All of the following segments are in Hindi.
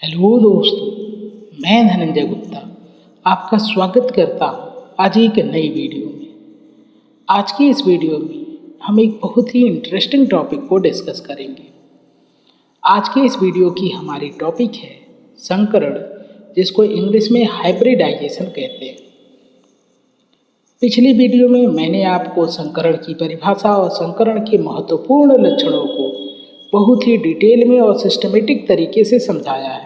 हेलो दोस्तों, मैं धनंजय गुप्ता आपका स्वागत करता हूँ आज एक नई वीडियो में। आज की इस वीडियो में हम एक बहुत ही इंटरेस्टिंग टॉपिक को डिस्कस करेंगे। आज के इस वीडियो की हमारी टॉपिक है संकरण, जिसको इंग्लिश में हाइब्रिडाइजेशन कहते हैं। पिछली वीडियो में मैंने आपको संकरण की परिभाषा और संकरण के महत्वपूर्ण लक्षणों को बहुत ही डिटेल में और सिस्टमेटिक तरीके से समझाया है।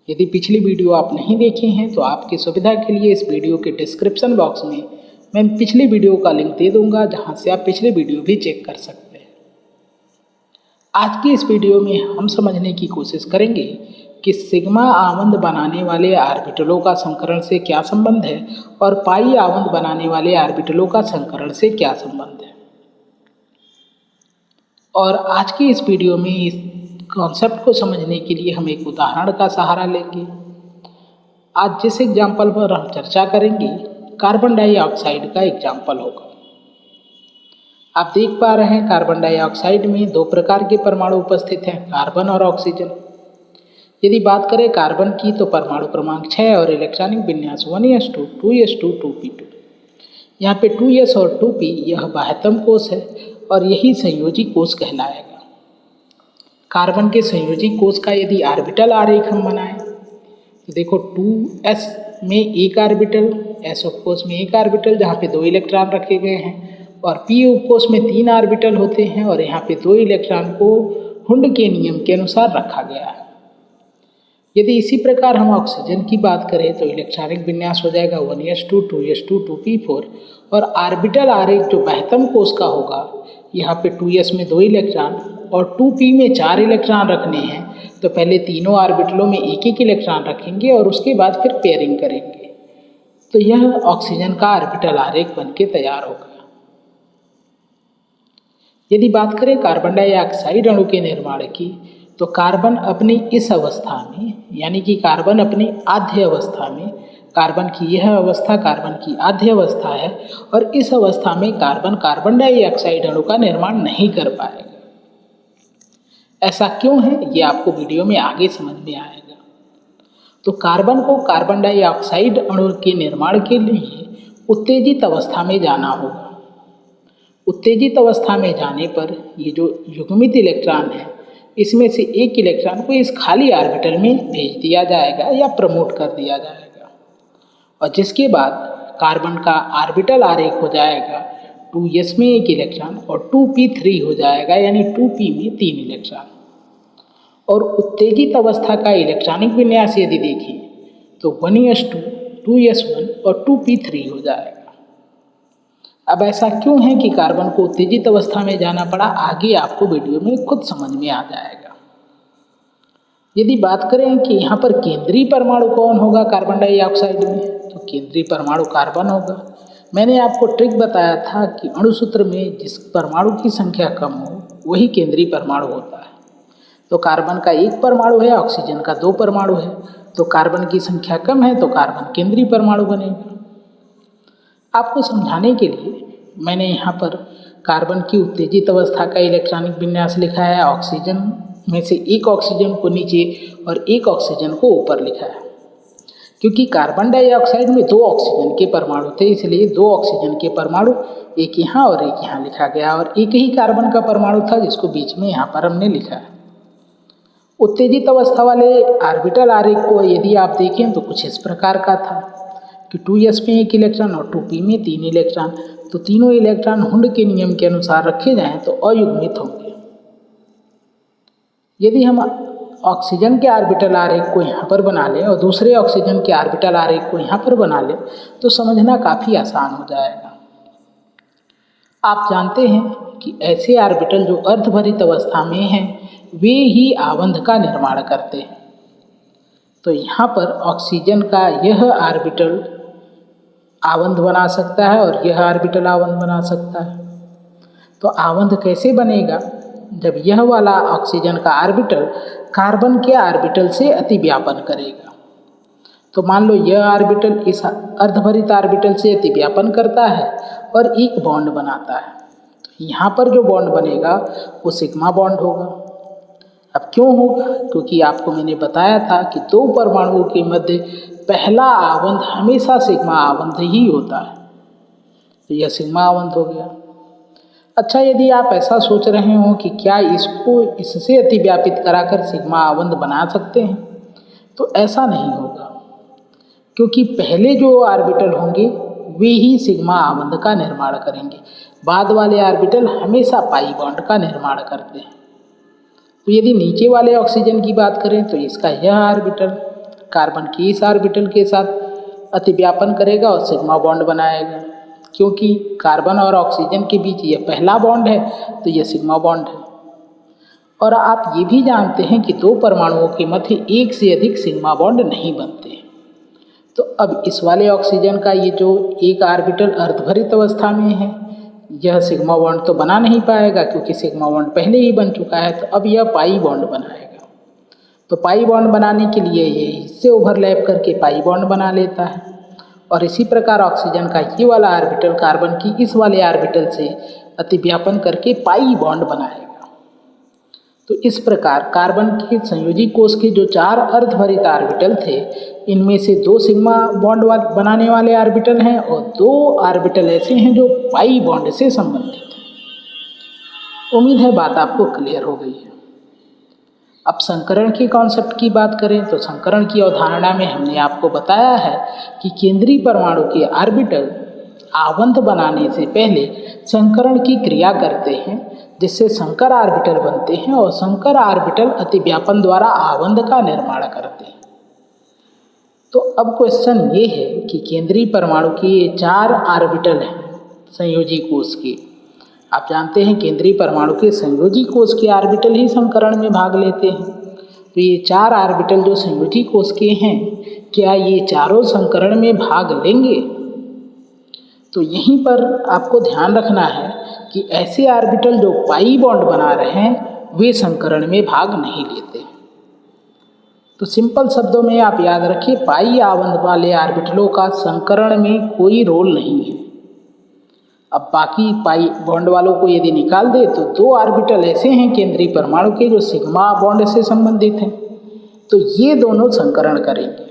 यदि पिछली वीडियो आप नहीं देखे हैं तो आपकी सुविधा के लिए इस वीडियो के डिस्क्रिप्शन बॉक्स में मैं पिछली वीडियो का लिंक दे दूंगा, जहां से आप पिछली वीडियो भी चेक कर सकते हैं। आज की इस वीडियो में हम समझने की कोशिश करेंगे कि सिग्मा आबंध बनाने वाले ऑर्बिटलों का संकरण से क्या संबंध है और पाई आबंध बनाने वाले ऑर्बिटलों का संकरण से क्या संबंध है। और आज की इस वीडियो में इस कॉन्सेप्ट को समझने के लिए हम एक उदाहरण का सहारा लेंगे। आज जिस एग्जाम्पल पर हम चर्चा करेंगे कार्बन डाइऑक्साइड का एग्जाम्पल होगा। आप देख पा रहे हैं कार्बन डाइऑक्साइड में दो प्रकार के परमाणु उपस्थित हैं, कार्बन और ऑक्सीजन। यदि बात करें कार्बन की तो परमाणु क्रमांक 6 और इलेक्ट्रॉनिक विन्यास 1s2 2s2 2p2। यहाँ पे 2s और 2p यह बाह्यतम कोश है और यही संयोजी कोश कहलाएगा। कार्बन के संयोजी कोश का यदि ऑर्बिटल आरेख हम बनाएं तो देखो 2s में एक ऑर्बिटल, s उपकोश में एक ऑर्बिटल जहाँ पे 2 इलेक्ट्रॉन रखे गए हैं, और p उपकोश में 3 ऑर्बिटल होते हैं और यहाँ पे 2 इलेक्ट्रॉन को हुंड के नियम के अनुसार रखा गया है। यदि इसी प्रकार हम ऑक्सीजन की बात करें तो इलेक्ट्रॉनिक विन्यास हो जाएगा 1s2 2s2 2p4 और ऑर्बिटल आरेख जो बाह्यतम कोश का होगा, यहाँ पे 2s में 2 इलेक्ट्रॉन और 2p में 4 इलेक्ट्रॉन रखने हैं, तो पहले तीनों ऑर्बिटलों में एक एक इलेक्ट्रॉन रखेंगे और उसके बाद फिर पेयरिंग करेंगे, तो यह ऑक्सीजन का ऑर्बिटल आरेख बन के तैयार होगा। यदि बात करें कार्बन डाइऑक्साइड अणु के निर्माण की तो कार्बन अपनी इस अवस्था में, यानी कि कार्बन अपनी आद्य अवस्था में, कार्बन की यह अवस्था कार्बन की आद्य अवस्था है और इस अवस्था में कार्बन कार्बन डाइऑक्साइड अणु का निर्माण नहीं कर पाएगा। ऐसा क्यों है ये आपको वीडियो में आगे समझ में आएगा। तो कार्बन को कार्बन डाइऑक्साइड अणु के निर्माण के लिए उत्तेजित अवस्था में जाना होगा। उत्तेजित अवस्था में जाने पर ये जो युग्मित इलेक्ट्रॉन है, इसमें से एक इलेक्ट्रॉन को इस खाली ऑर्बिटल में भेज दिया जाएगा या प्रमोट कर दिया जाएगा, और जिसके बाद कार्बन का ऑर्बिटल आरेख हो जाएगा 2s में एक इलेक्ट्रॉन और 2p3 हो जाएगा, यानी 2p में 3 इलेक्ट्रॉन। और उत्तेजित अवस्था का इलेक्ट्रॉनिक विन्यास यदि देखें तो 1s2 2s1 और 2p3 हो जाएगा। अब ऐसा क्यों है कि कार्बन को उत्तेजित अवस्था में जाना पड़ा, आगे आपको वीडियो में खुद समझ में आ जाएगा। यदि बात करें कि यहाँ पर केंद्रीय परमाणु कौन होगा कार्बन डाइऑक्साइड में, तो केंद्रीय परमाणु कार्बन होगा। मैंने आपको ट्रिक बताया था कि अणुसूत्र में जिस परमाणु की संख्या कम हो वही केंद्रीय परमाणु होता है। तो कार्बन का 1 परमाणु है, ऑक्सीजन का 2 परमाणु है, तो कार्बन की संख्या कम है तो कार्बन केंद्रीय परमाणु बनेगा। आपको समझाने के लिए मैंने यहाँ पर कार्बन की उत्तेजित अवस्था का इलेक्ट्रॉनिक विन्यास लिखा है। ऑक्सीजन में से एक ऑक्सीजन को नीचे और एक ऑक्सीजन को ऊपर लिखा है। क्योंकि कार्बन डाइऑक्साइड में 2 ऑक्सीजन के परमाणु थे, इसलिए 2 ऑक्सीजन के परमाणु एक यहाँ और एक यहाँ लिखा गया, और एक ही कार्बन का परमाणु था जिसको बीच में यहाँ पर हमने लिखा है। उत्तेजित अवस्था वाले ऑर्बिटल आरेख को यदि आप देखें तो कुछ इस प्रकार का था कि 2s में 1 इलेक्ट्रॉन और 2p में 3 इलेक्ट्रॉन, तो तीनों इलेक्ट्रॉन हुंड के नियम के अनुसार रखे जाएं तो अयुग्मित होंगे। यदि हम ऑक्सीजन के ऑर्बिटल आरेख को यहाँ पर बना लें और दूसरे ऑक्सीजन के ऑर्बिटल आरेख को यहाँ पर बना लें तो समझना काफ़ी आसान हो जाएगा। आप जानते हैं कि ऐसे ऑर्बिटल जो अर्धभरित अवस्था में हैं वे ही आबंध का निर्माण करते हैं। तो यहाँ पर ऑक्सीजन का यह ऑर्बिटल आबंध बना सकता है और यह ऑर्बिटल आबंध बना सकता है। तो आबंध कैसे बनेगा, जब यह वाला ऑक्सीजन का ऑर्बिटल कार्बन के ऑर्बिटल से अतिव्यापन करेगा। तो मान लो यह ऑर्बिटल इस अर्धभरित ऑर्बिटल से अतिव्यापन करता है और एक बॉन्ड बनाता है। तो यहाँ पर जो बॉन्ड बनेगा वो सिग्मा बॉन्ड होगा। अब क्यों होगा? क्योंकि आपको मैंने बताया था कि दो परमाणुओं के मध्य पहला आबंध हमेशा सिग्मा आबंध ही होता है, तो यह सिग्मा आबंध हो गया। अच्छा, यदि आप ऐसा सोच रहे हो कि क्या इसको इससे अतिव्यापित कराकर सिग्मा आबंध बना सकते हैं, तो ऐसा नहीं होगा, क्योंकि पहले जो ऑर्बिटल होंगे वे ही सिग्मा आबंध का निर्माण करेंगे, बाद वाले ऑर्बिटल हमेशा पाई बॉन्ड का निर्माण करते हैं। तो यदि नीचे वाले ऑक्सीजन की बात करें तो इसका यह ऑर्बिटल कार्बन के इस ऑर्बिटल के साथ अतिव्यापन करेगा और सिग्मा बॉन्ड बनाएगा। क्योंकि कार्बन और ऑक्सीजन के बीच यह पहला बॉन्ड है तो यह सिग्मा बॉन्ड है। और आप ये भी जानते हैं कि दो परमाणुओं के मध्य एक से अधिक सिग्मा बॉन्ड नहीं बनते हैं। तो अब इस वाले ऑक्सीजन का ये जो एक ऑर्बिटल अर्धभरित अवस्था में है, यह सिग्मा बॉन्ड तो बना नहीं पाएगा क्योंकि सिग्मा बॉन्ड पहले ही बन चुका है। तो अब यह पाई बॉन्ड बनाएगा। तो पाई बॉन्ड बनाने के लिए ये इससे ओवरलैप करके पाई बॉन्ड बना लेता है। और इसी प्रकार ऑक्सीजन का ये वाला ऑर्बिटल कार्बन की इस वाले ऑर्बिटल से अतिव्यापन करके पाई बॉन्ड बनाएगा। तो इस प्रकार कार्बन के संयोजी कोष के जो 4 अर्धभरित ऑर्बिटल थे, इनमें से 2 सिग्मा बॉन्ड बनाने वाले ऑर्बिटल हैं और 2 ऑर्बिटल ऐसे हैं जो पाई बॉन्ड से संबंधित हैं। उम्मीद है बात आपको क्लियर हो गई है। अब संकरण के कॉन्सेप्ट की बात करें तो संकरण की अवधारणा में हमने आपको बताया है कि केंद्रीय परमाणु के ऑर्बिटल आबंध बनाने से पहले संकरण की क्रिया करते हैं, जिससे संकर ऑर्बिटल बनते हैं और संकर ऑर्बिटल अतिव्यापन द्वारा आबंध का निर्माण करते हैं। तो अब क्वेश्चन ये है कि केंद्रीय परमाणु के ये 4 ऑर्बिटल हैं संयोजी कोष के। आप जानते हैं केंद्रीय परमाणु के संयोजी कोष के ऑर्बिटल ही संकरण में भाग लेते हैं। तो ये 4 ऑर्बिटल जो संयोजी कोष के हैं, क्या ये चारों संकरण में भाग लेंगे? तो यहीं पर आपको ध्यान रखना है कि ऐसे ऑर्बिटल जो पाई बॉन्ड बना रहे हैं वे संकरण में भाग नहीं लेते। तो सिंपल शब्दों में आप याद रखिए, पाई आबंध वाले ऑर्बिटलों का संकरण में कोई रोल नहीं है। अब बाकी पाई बॉन्ड वालों को यदि निकाल दे तो 2 ऑर्बिटल ऐसे हैं केंद्रीय परमाणु के जो सिग्मा बॉन्ड से संबंधित हैं, तो ये दोनों संकरण करेंगे।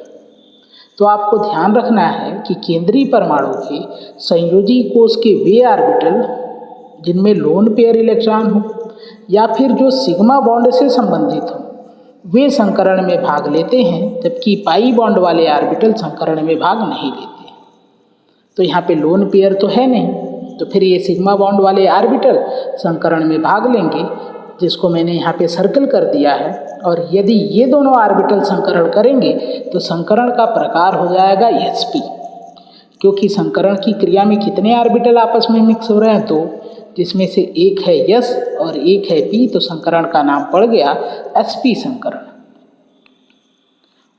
तो आपको ध्यान रखना है कि केंद्रीय परमाणु के संयोजी कोष के वे ऑर्बिटल जिनमें लोन पेयर इलेक्ट्रॉन हो या फिर जो सिग्मा बॉन्ड से संबंधित हो, वे संकरण में भाग लेते हैं, जबकि पाई बॉन्ड वाले ऑर्बिटल संकरण में भाग नहीं लेते। तो यहाँ पे लोन पेयर तो है नहीं, तो फिर ये सिग्मा बॉन्ड वाले ऑर्बिटल संकरण में भाग लेंगे, जिसको मैंने यहाँ पे सर्कल कर दिया है। और यदि ये दोनों ऑर्बिटल संकरण करेंगे तो संकरण का प्रकार हो जाएगा sp, क्योंकि संकरण की क्रिया में कितने ऑर्बिटल आपस में मिक्स हो रहे हैं? 2, जिसमें से एक है s और एक है p, तो संकरण का नाम पड़ गया sp संकरण।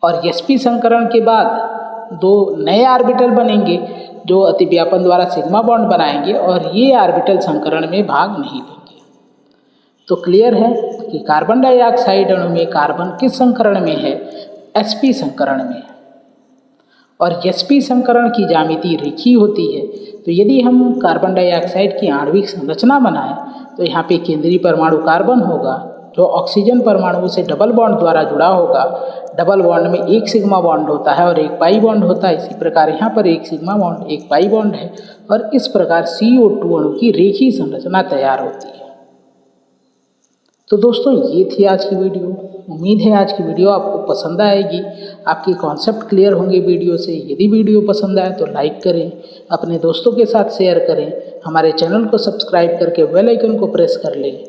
और sp संकरण के बाद 2 नए ऑर्बिटल बनेंगे जो अतिव्यापन द्वारा सिग्मा बॉन्ड बनाएंगे और ये ऑर्बिटल संकरण में भाग नहीं लेंगे। तो क्लियर है कि कार्बन डाइऑक्साइड अणु में कार्बन किस संकरण में है? sp संकरण में है। और sp संकरण की ज्यामिति रेखीय होती है। तो यदि हम कार्बन डाइऑक्साइड की आणविक संरचना बनाएं तो यहाँ पे केंद्रीय परमाणु कार्बन होगा जो ऑक्सीजन परमाणु से डबल बॉन्ड द्वारा जुड़ा होगा। डबल बॉन्ड में एक सिग्मा बॉन्ड होता है और एक पाई बॉन्ड होता है। इसी प्रकार यहाँ पर एक सिग्मा बॉन्ड एक पाई बॉन्ड है और इस प्रकार CO2 अणु की रेखीय संरचना तैयार होती है। तो दोस्तों, ये थी आज की वीडियो। उम्मीद है आज की वीडियो आपको पसंद आएगी, आपके कॉन्सेप्ट क्लियर होंगे वीडियो से। यदि वीडियो पसंद आए तो लाइक करें, अपने दोस्तों के साथ शेयर करें, हमारे चैनल को सब्सक्राइब करके बेल आइकन को प्रेस कर लें